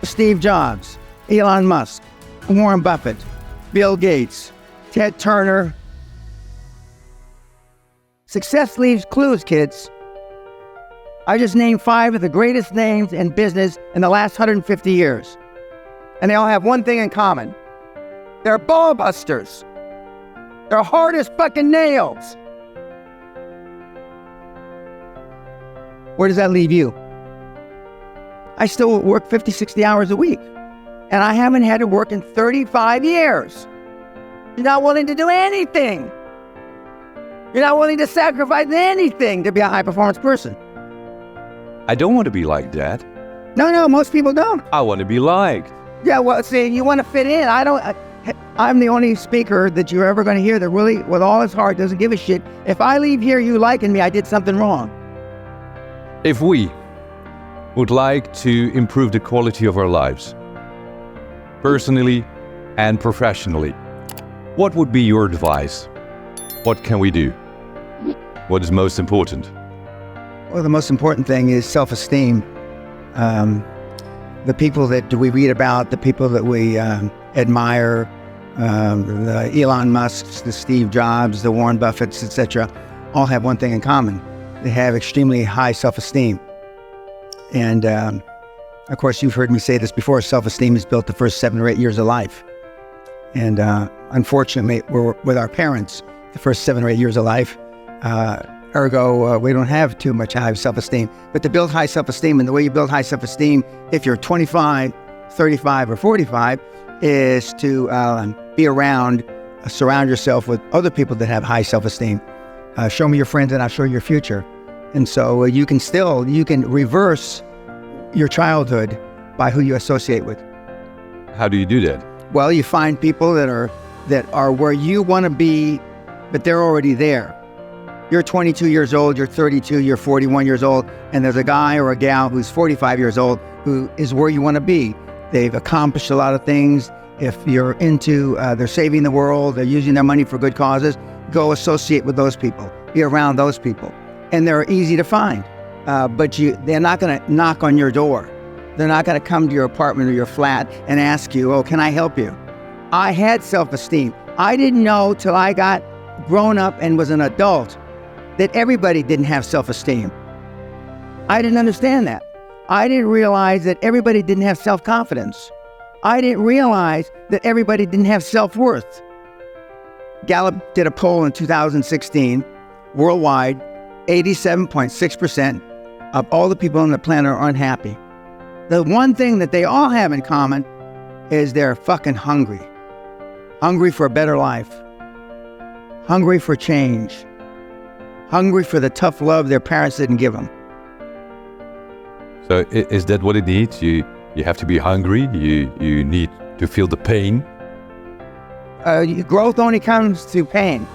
Steve Jobs, Elon Musk, Warren Buffett, Bill Gates, Ted Turner. Success leaves clues, kids. I just named 5 of the greatest names in business in the last 150 years. And they all have one thing in common. They're ball busters. They're hard as fucking nails. Where does that leave you? I still work 50, 60 hours a week. And I haven't had to work in 35 years. You're not willing to do anything. You're not willing to sacrifice anything to be a high-performance person. I don't want to be like that. No, most people don't. I want to be liked. Yeah, well, see, you want to fit in. I'm the only speaker that you're ever going to hear that really, with all his heart, doesn't give a shit. If I leave here you liking me, I did something wrong. If we would like to improve the quality of our lives, personally and professionally, what would be your advice? What can we do? What is most important? Well, the most important thing is self-esteem. The people that we read about, the people that we admire, the Elon Musks, the Steve Jobs, the Warren Buffetts, etc., all have one thing in common. They have extremely high self-esteem. And of course, you've heard me say this before, self-esteem is built the first 7 or 8 years of life. And unfortunately, we're with our parents the first 7 or 8 years of life. Ergo, we don't have too much high self-esteem. But to build high self-esteem, and the way you build high self-esteem, if you're 25, 35, or 45, is to be around, surround yourself with other people that have high self-esteem. Show me your friends and I'll show you your future. And so you can reverse your childhood by who you associate with. How do you do that? Well, you find people that are where you want to be, but they're already there. You're 22 years old, you're 32, you're 41 years old, and there's a guy or a gal who's 45 years old who is where you want to be. They've accomplished a lot of things. If you're into, they're saving the world, they're using their money for good causes, go associate with those people, be around those people. And they're easy to find, but they're not going to knock on your door. They're not going to come to your apartment or your flat and ask you, oh, can I help you? I had self-esteem. I didn't know till I got grown up and was an adult that everybody didn't have self-esteem. I didn't understand that. I didn't realize that everybody didn't have self-confidence. I didn't realize that everybody didn't have self-worth. Gallup did a poll in 2016, worldwide, 87.6% of all the people on the planet are unhappy. The one thing that they all have in common is they're fucking hungry. Hungry for a better life. Hungry for change. Hungry for the tough love their parents didn't give them. So is that what it needs? You have to be hungry. You need to feel the pain. Growth only comes through pain.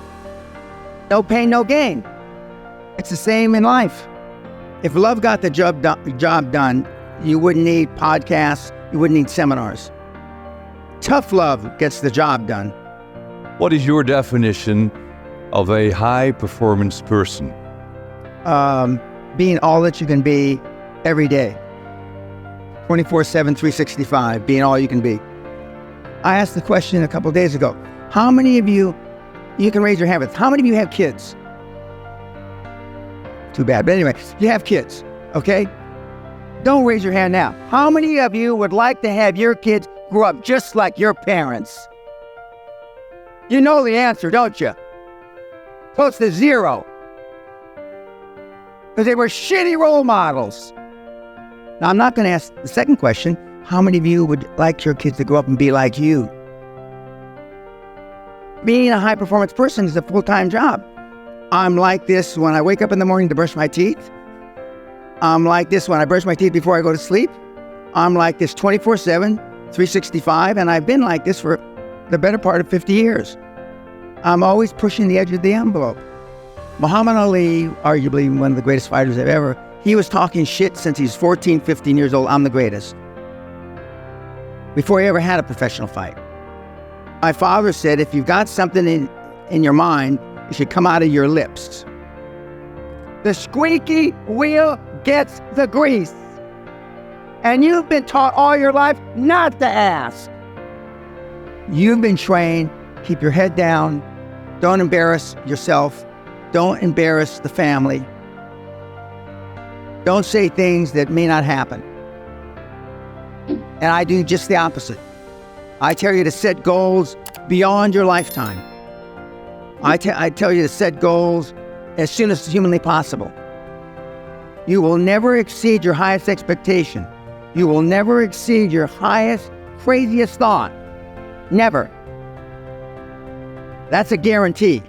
No pain, no gain. It's the same in life. If love got the job done, you wouldn't need podcasts. You wouldn't need seminars. Tough love gets the job done. What is your definition of a high-performance person? Being all that you can be every day. 24/7, 365, being all you can be. I asked the question a couple of days ago. How many of you can raise your hand with, how many of you have kids? Too bad, but anyway, you have kids, okay? Don't raise your hand now. How many of you would like to have your kids grow up just like your parents? You know the answer, don't you? Close to zero. Because they were shitty role models. Now, I'm not going to ask the second question. How many of you would like your kids to grow up and be like you? Being a high-performance person is a full-time job. I'm like this when I wake up in the morning to brush my teeth. I'm like this when I brush my teeth before I go to sleep. I'm like this 24/7, 365, and I've been like this for the better part of 50 years. I'm always pushing the edge of the envelope. Muhammad Ali, arguably one of the greatest fighters ever, he was talking shit since he's 14, 15 years old, I'm the greatest. Before he ever had a professional fight. My father said, if you've got something in your mind, it should come out of your lips. The squeaky wheel gets the grease. And you've been taught all your life not to ask. You've been trained, keep your head down, don't embarrass yourself, don't embarrass the family, don't say things that may not happen. And I do just the opposite. I tell you to set goals beyond your lifetime. I tell you to set goals as soon as humanly possible. You will never exceed your highest expectation. You will never exceed your highest, craziest thought. Never. That's a guarantee.